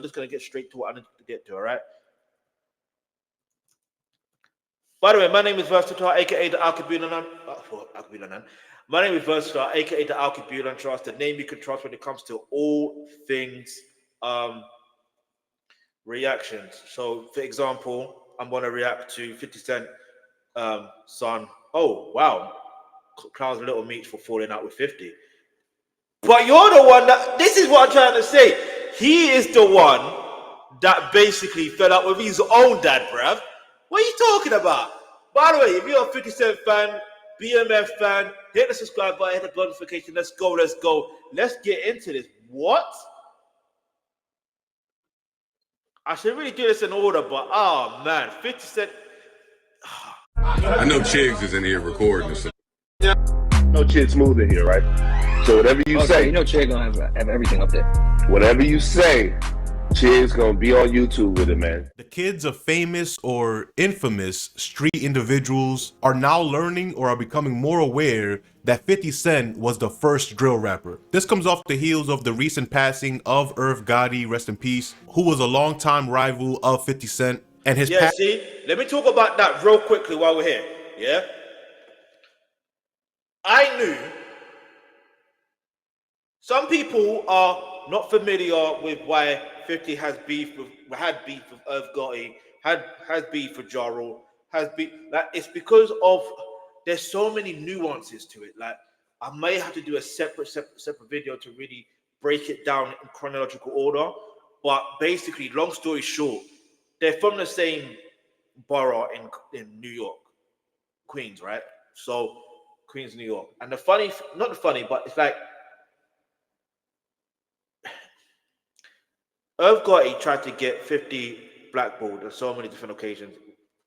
just going to get straight to what I need to get to, all right? By the way, my name is Versatile, aka the Alkebulan. My name is Versatile, aka the Alkebulan Trust, the name you can trust when it comes to all things reactions. So, for example, I'm going to react to 50 Cent son. Oh, wow. CLOWNS Lil Meech for falling out with 50. But you're the one that, this is what I'm trying to say. He is the one that basically fell out with his own dad, bruv. What are you talking about? By the way, if you're a 50 Cent fan, BMF fan, hit the subscribe button, hit the notification. Let's go, let's go. Let's get into this. What? I should really do this in order, but oh man, 50 Cent. I know Chigs is in here recording this. No Chigs smooth in here, right? So whatever you say, you know Chigs gonna have everything up there. Whatever you say, Chigs gonna be on YouTube with it, man. The kids of famous or infamous street individuals are now learning or are becoming more aware that 50 Cent was the first drill rapper. This comes off the heels of the recent passing of Irv Gotti, rest in peace, who was a longtime rival of 50 Cent. And his see, let me talk about that real quickly while we're here. Yeah, I knew some people are not familiar with why 50 had beef with Irv Gotti, has beef with Ja Rule, has beef. Like, it's because of there's so many nuances to it. Like, I may have to do a separate video to really break it down in chronological order. But basically, long story short, they're from the same borough in New York, Queens, right? So Queens, New York. And the funny, not the funny, but it's like Irv Gotti tried to get 50 blackballed on so many different occasions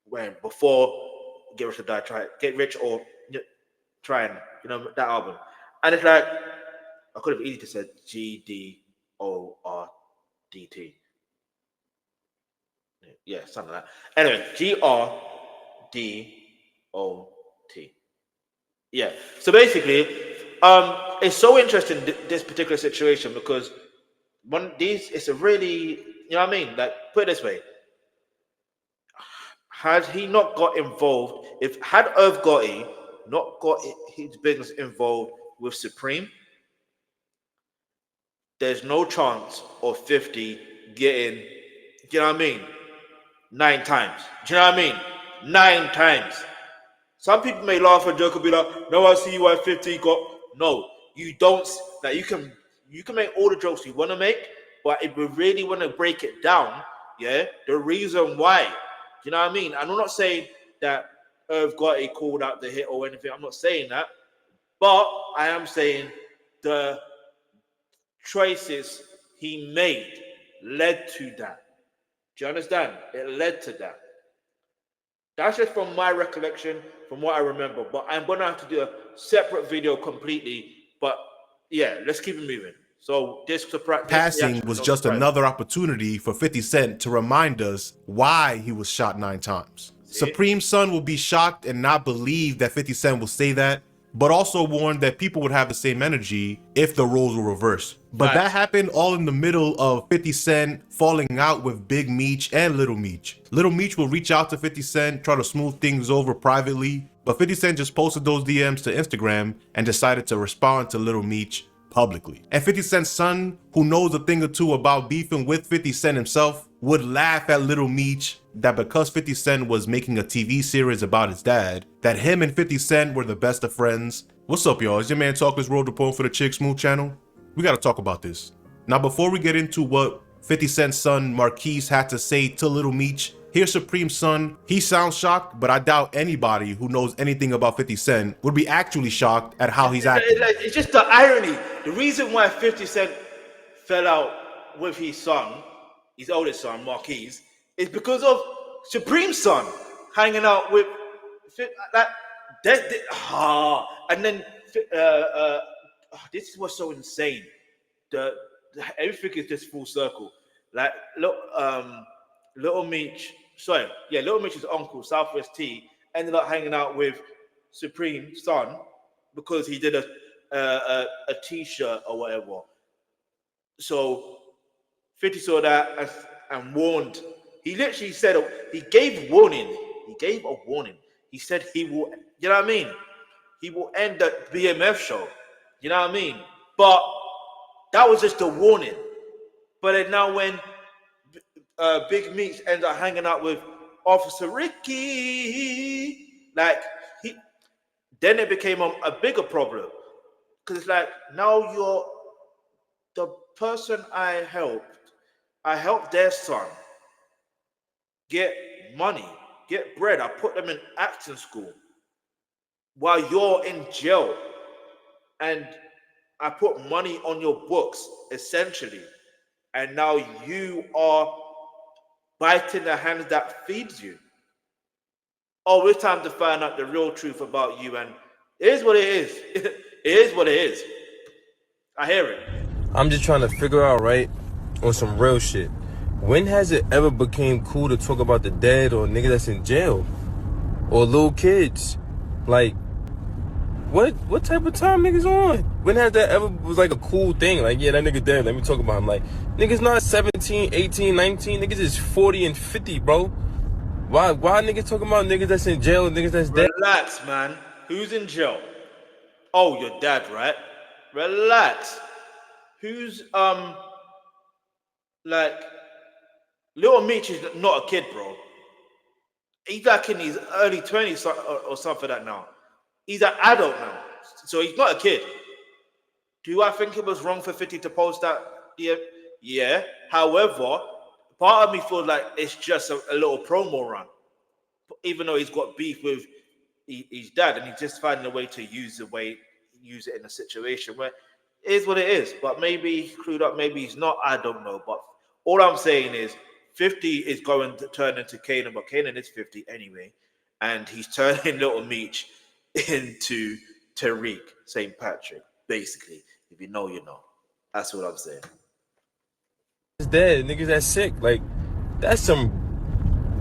when before Get Rich or Die, Get Rich or Trying, that album. And it's like, I could have easily said GDORDT. Yeah, something like that. Anyway, GRDOT. Yeah. So basically, it's so interesting this particular situation because it's a really, you know what I mean? Like, put it this way. Had he not got involved, had Irv Gotti not got his business involved with Supreme, there's no chance of 50 getting, you know what I mean? 9 times. Do you know what I mean? 9 times. Some people may laugh and joke and be like, no, I see why 50 got. No, you don't. Like, you can make all the jokes you want to make, but if we really want to break it down, yeah, the reason why, do you know what I mean? And I'm not saying that Irv Gotti called out the hit or anything. I'm not saying that, but I am saying the choices he made led to that. Do you understand? It led to that. That's just from my recollection, from what I remember. But I'm going to have to do a separate video completely. But yeah, let's keep it moving. So this passing was just another opportunity for 50 Cent to remind us why he was shot 9 times. Supreme's son will be shocked and not believe that 50 Cent will say that, but also warned that people would have the same energy if the roles were reversed. But that happened all in the middle of 50 Cent falling out with Big Meech and Lil Meech. Lil Meech will reach out to 50 Cent, try to smooth things over privately, but 50 Cent just posted those DMs to Instagram and decided to respond to Lil Meech publicly. And 50 Cent's son, who knows a thing or two about beefing with 50 Cent himself, would laugh at Lil Meech that because 50 Cent was making a TV series about his dad, that him and 50 Cent were the best of friends. What's up, y'all? It's your man Talkers Road Report for the Chigs Smooth channel. We gotta talk about this. Now, before we get into what 50 Cent's son Marquise had to say to Lil Meech, here's Supreme's son. He sounds shocked, but I doubt anybody who knows anything about 50 Cent would be actually shocked at how he's acting. It's just the irony. The reason why 50 Cent fell out with his son, his oldest son, Marquise, is because of Supreme's son hanging out with that. And then this is what's so insane. Everything is just full circle. Like, look, Lil Meech's uncle, Southwest T, ended up hanging out with Supreme's son because he did a t-shirt or whatever. So 50 saw that and warned. He literally said he gave warning. He gave a warning. He said he will. You know what I mean? He will end the BMF show. You know what I mean? But that was just a warning. But then now when Big Meech ends up hanging out with Officer Ricky, like then it became a bigger problem. Because it's like, now you're the person I helped their son get money, get bread. I put them in acting school while you're in jail. And I put money on your books, essentially. And now you are biting the hand that feeds you. Oh, it's time to find out the real truth about you. And it is what it is. It is what it is. I hear it. I'm just trying to figure out, right, on some real shit. When has it ever became cool to talk about the dead or nigga that's in jail? Or little kids? Like, what type of time niggas on? When has that ever was like a cool thing? Like, yeah, that nigga dead, let me talk about him. Like, niggas not 17, 18, 19, niggas is 40 and 50, bro. Why niggas talking about niggas that's in jail and niggas that's dead? Relax, man. Who's in jail? Oh, your dad, right? Relax. Who's like Lil Meech is not a kid, bro. He's like in his early 20s or something like that now. He's an adult now. So he's not a kid. Do I think it was wrong for 50 to post that? Yeah. However, part of me feels like it's just a little promo run. Even though he's got beef with his dad and he's just finding a way to use it in a situation where it is what it is. But maybe he's screwed up, maybe he's not, I don't know. But all I'm saying is 50 is going to turn into Kanan, but Kanan is 50 anyway. And he's turning Little Meech into Tariq St. Patrick, basically. If you know, you know. That's what I'm saying. It's dead, niggas that's sick. Like, that's some.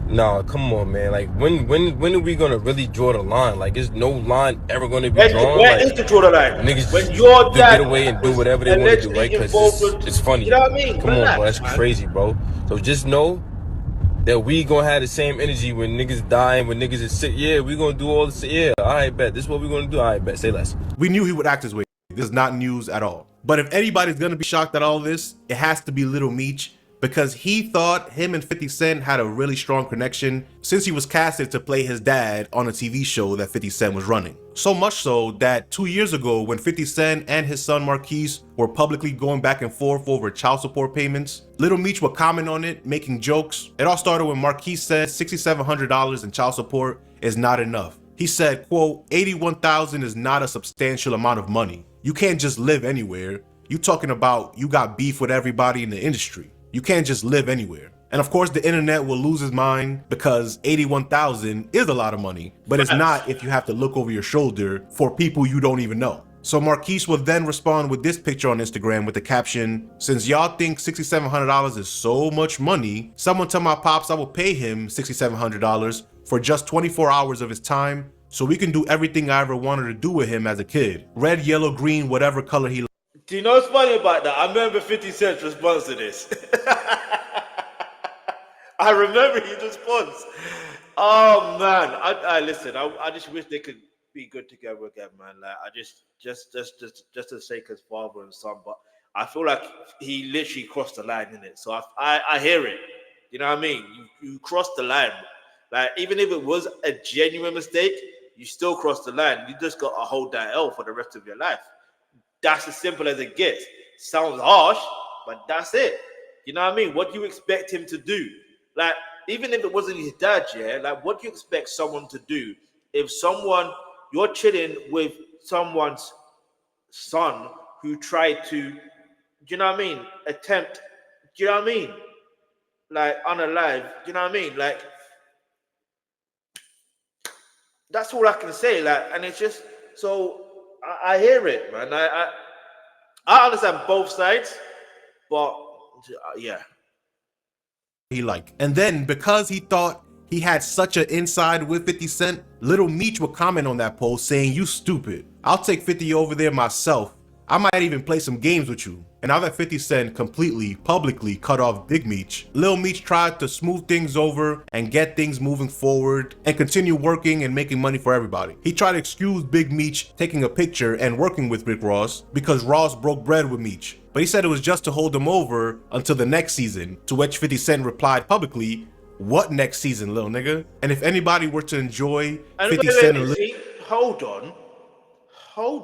Nah, come on, man. Like, when are we gonna really draw the line? Like, is no line ever gonna be drawn? Where like, is the draw the line? Niggas when your dad get away and do whatever they want to do, right? Because it's funny. You know what I mean? Come on, bro. That's crazy, bro. So just know that we gonna have the same energy when niggas dying, when niggas is sick. Yeah, we gonna do all this. Yeah, all right, bet. This is what we gonna do. All right, bet. Say less. We knew he would act his way. This is not news at all. But if anybody's gonna be shocked at all this, it has to be Lil Meech, because he thought him and 50 Cent had a really strong connection since he was casted to play his dad on a TV show that 50 Cent was running. So much so that 2 years ago, when 50 Cent and his son Marquise were publicly going back and forth over child support payments, Lil Meech would comment on it, making jokes. It all started when Marquise said $6,700 in child support is not enough. He said, quote, $81,000 is not a substantial amount of money. You can't just live anywhere. You talking about you got beef with everybody in the industry. You can't just live anywhere. And of course the internet will lose his mind because $81,000 is a lot of money, but it's not if you have to look over your shoulder for people you don't even know. So Marquise will then respond with this picture on Instagram with the caption, since y'all think $6,700 is so much money, someone tell my pops I will pay him $6,700 for just 24 hours of his time so we can do everything I ever wanted to do with him as a kid. Red, yellow, green, whatever color he. Do you know what's funny about that? I remember 50 Cent's response to this. I remember his response. Oh man, I listen. I just wish they could be good together again, man. Like I just to sake his father and son, but I feel like he literally crossed the line in it. So I hear it. You know what I mean? You crossed the line. Like even if it was a genuine mistake, you still crossed the line. You just got to hold that L for the rest of your life. That's as simple as it gets. Sounds harsh, but that's it. You know what I mean? What do you expect him to do? Like, even if it wasn't his dad, yeah, like, what do you expect someone to do if you're chilling with someone's son who tried to, do you know what I mean, attempt, do you know what I mean? Like, unalive, do you know what I mean? Like, that's all I can say. Like, and it's just, so, I hear it, man. I understand both sides, but yeah. He like. And then because he thought he had such an inside with 50 Cent, Lil Meech would comment on that post saying, you stupid. I'll take 50 over there myself. I might even play some games with you. And now that 50 Cent completely, publicly cut off Big Meech, Lil Meech tried to smooth things over and get things moving forward and continue working and making money for everybody. He tried to excuse Big Meech taking a picture and working with Rick Ross because Ross broke bread with Meech. But he said it was just to hold him over until the next season, to which 50 Cent replied publicly, "What next season, little nigga?" And if anybody were to enjoy And 50 wait, Cent wait, and see, hold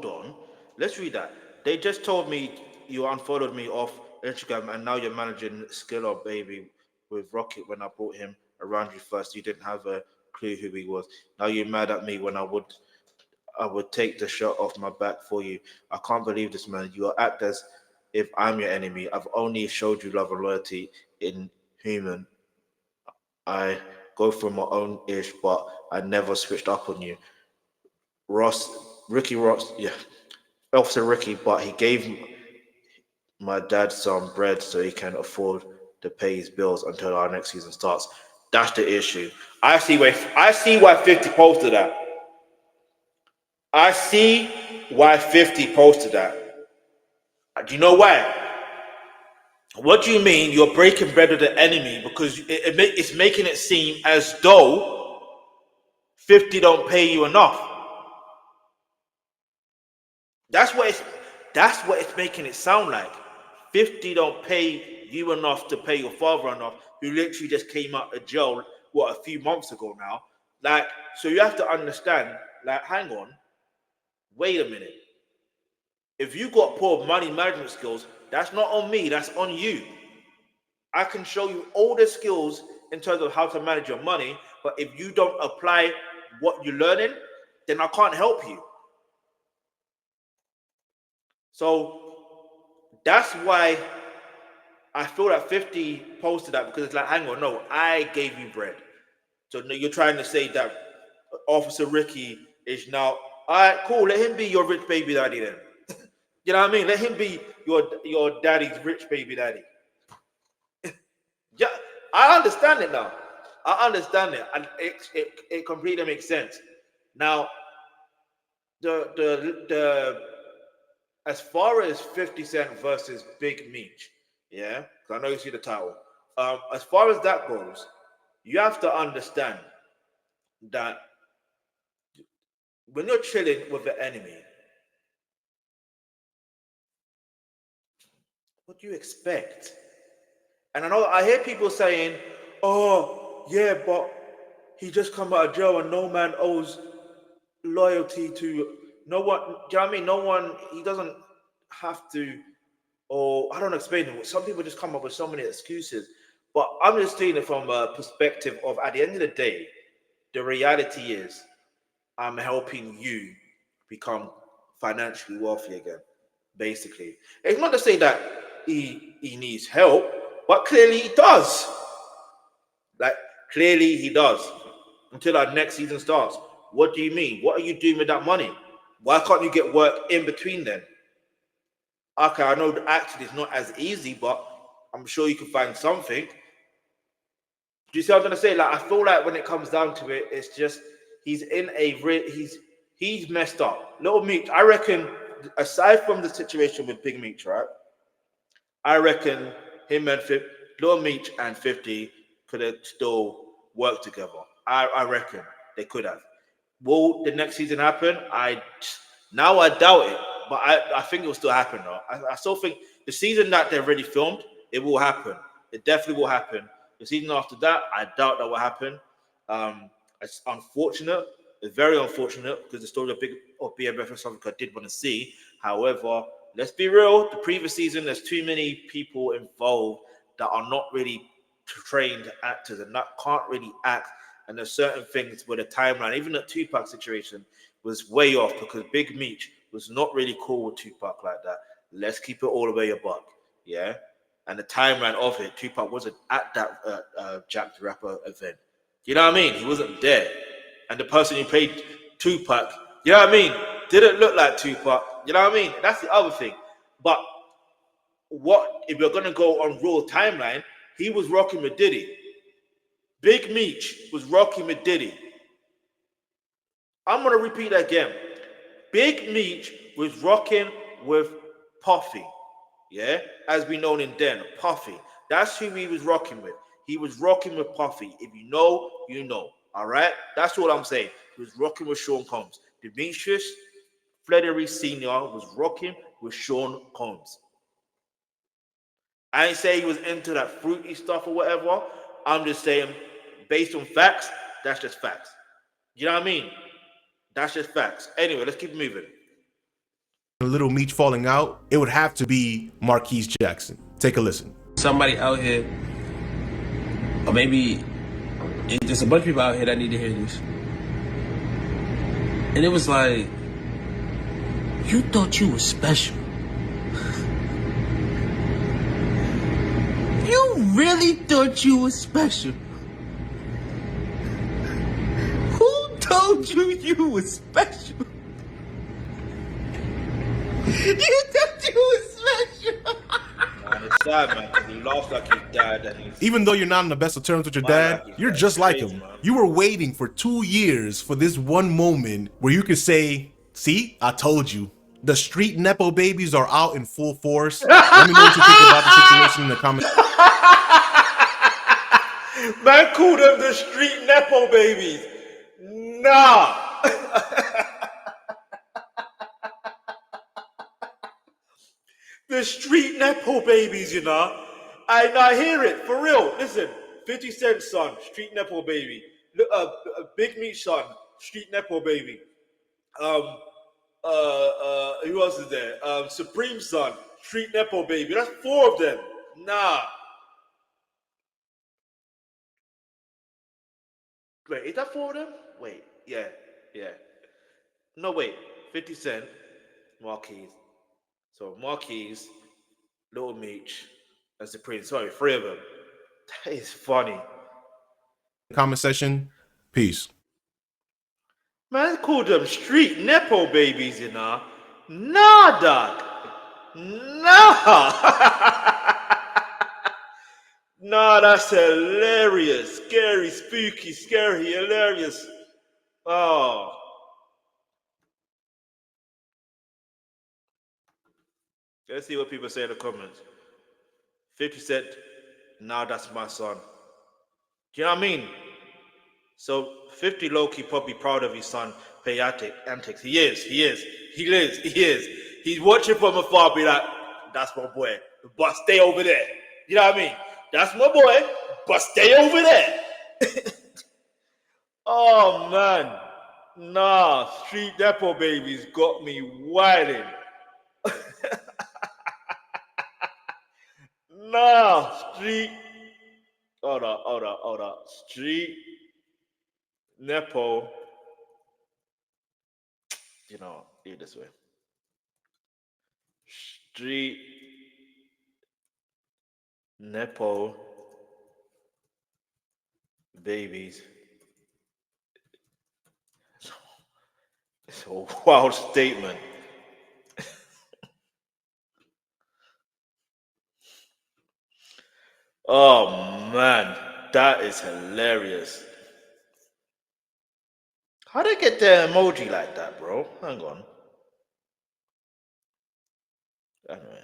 on. Let's read that. They just told me you unfollowed me off Instagram, and now you're managing Skill Up Baby with Rocket. When I brought him around you first, you didn't have a clue who he was. Now you're mad at me when I would take the shirt off my back for you. I can't believe this, man. You act as if I'm your enemy. I've only showed you love and loyalty in human. I go for my own ish, but I never switched up on you. Ricky Ross, yeah, Officer Ricky, but he gave my dad some bread so he can afford to pay his bills until our next season starts. That's the issue. I see why 50 posted that. I see why 50 posted that. Do you know why? What do you mean you're breaking bread with the enemy? Because it's making it seem as though 50 don't pay you enough. That's what it's making it sound like. 50 don't pay you enough to pay your father enough, who literally just came out of jail, a few months ago now. Like, so you have to understand, like, hang on, wait a minute. If you got poor money management skills, that's not on me, that's on you. I can show you all the skills in terms of how to manage your money, but if you don't apply what you're learning, then I can't help you. So that's why I feel that 50 posted that, because it's like, hang on, no, I gave you bread. So you're trying to say that Officer Ricky is now, all right, cool, let him be your rich baby daddy then. You know what I mean? Let him be your daddy's rich baby daddy. Yeah, I understand it now. I understand it, and it completely makes sense. Now, the as far as 50 Cent versus Big Meech, yeah, because I know you see the title. As far as that goes, you have to understand that when you're chilling with the enemy, what do you expect? And I hear people saying, "Oh, yeah, but he just come out of jail and no man owes loyalty to no one." Do you know what I mean? No one. He doesn't have to. Or I don't explain it. Some people just come up with so many excuses. But I'm just seeing it from a perspective of, at the end of the day, the reality is I'm helping you become financially wealthy again. Basically, it's not to say that he needs help, but clearly he does. Like, clearly he does. Until our next season starts. What do you mean? What are you doing with that money? Why can't you get work in between then? Okay, I know the acting is not as easy, but I'm sure you can find something. Do you see what I'm gonna say? Like, I feel like when it comes down to it, it's just he's he's messed up. Little Meech, I reckon, aside from the situation with Big Meech, right? I reckon him and Lil Meech and 50 could have still worked together. I reckon they could have. Will the next season happen? Now I doubt it, but I think it will still happen though. I still think the season that they've already filmed, it will happen. It definitely will happen. The season after that, I doubt that will happen. It's unfortunate. It's very unfortunate because the story of BMF is something I did want to see. However, let's be real. The previous season, there's too many people involved that are not really trained actors and that can't really act. And there's certain things where the timeline, even the Tupac situation, was way off because Big Meech was not really cool with Tupac like that. Let's keep it all the way a buck, yeah. And the timeline of it, Tupac wasn't at that Jack the Rapper event. You know what I mean? He wasn't there. And the person who played Tupac, you know what I mean, didn't look like Tupac. You know what I mean? That's the other thing. But what if you're gonna go on real timeline? He was rocking with Diddy. Big Meech was rocking with Diddy. I'm gonna repeat that again. Big Meech was rocking with Puffy. Yeah, as we known in Den, Puffy. That's who he was rocking with. He was rocking with Puffy. If you know, you know. All right, that's what I'm saying. He was rocking with Sean Combs. Demetrius Frederick Sr. was rocking with Sean Combs. I ain't say he was into that fruity stuff or whatever. I'm just saying, based on facts, that's just facts. You know what I mean? That's just facts. Anyway, let's keep moving. Lil Meech falling out, it would have to be Marquise Jackson. Take a listen. Somebody out here, or maybe it's just a bunch of people out here that need to hear this. And it was like, you thought you were special. You really thought you were special. Who told you you were special? You thought you were special. Man, it's sad, man, because he lost like he died. And Even though you're not on the best of terms with your dad, you're just like him. You were waiting for 2 years for this one moment where you could say, see, I told you. The street Nepo babies are out in full force. Let me know what you think about the situation in the comments. Man called them the street Nepo babies. Nah. The street Nepo babies, you know. I hear it, for real. Listen, 50 Cent son, street Nepo baby. Big Meech son, street Nepo baby. Who else is there? Supreme son, street Nepo baby. That's 4 of them. Nah. Wait, is that 4 of them? Wait, yeah. No, wait. 50 Cent, Marquise. So Marquise, Lil Meech, and Supreme. Sorry, 3 of them. That is funny. Comment section. Peace. Man called them street Nepo babies, you know. Nah, dog. Nah. Nah, that's hilarious. Scary, spooky, scary, hilarious. Oh. Let's see what people say in the comments. 50 Cent, now that's my son. Do you know what I mean? So 50 low-key probably proud of his son play antics. He is. He's watching from afar, be like, that's my boy, but stay over there. You know what I mean? That's my boy, but stay over there. Oh man. Nah, street Nepo babies got me wilding. Nah, street. Hold on. Street Nepo. You know, do it this way. Street Nepo babies. It's a wild statement. Oh man, that is hilarious. How they get their emoji like that, bro? Hang on. Anyway.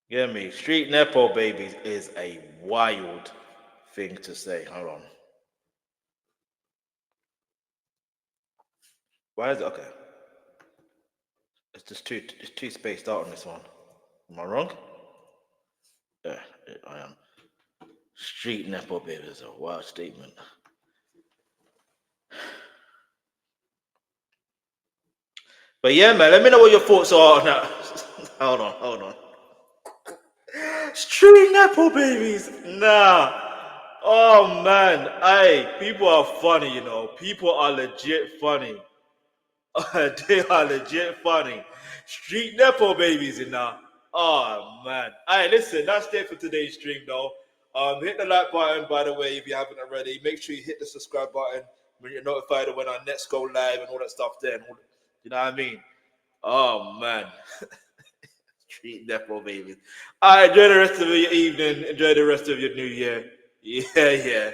Get me? Street Nepo babies is a wild thing to say. Hold on. Why is it okay? It's just too spaced out on this one. Am I wrong? Yeah, I am. Street Nepo baby is a wild statement. But yeah, man, let me know what your thoughts are on that. Hold on. Street Nepo babies. Nah. Oh man. Hey, people are funny, you know. People are legit funny. They are legit funny. Street Nepo babies, you know. Oh man. Hey, listen, that's it for today's stream though. Hit the like button, by the way, if you haven't already. Make sure you hit the subscribe button when you're notified of when our next go live and all that stuff there. You know what I mean? Oh man. Street Nepo babies. All right, enjoy the rest of your evening. Enjoy the rest of your new year. Yeah.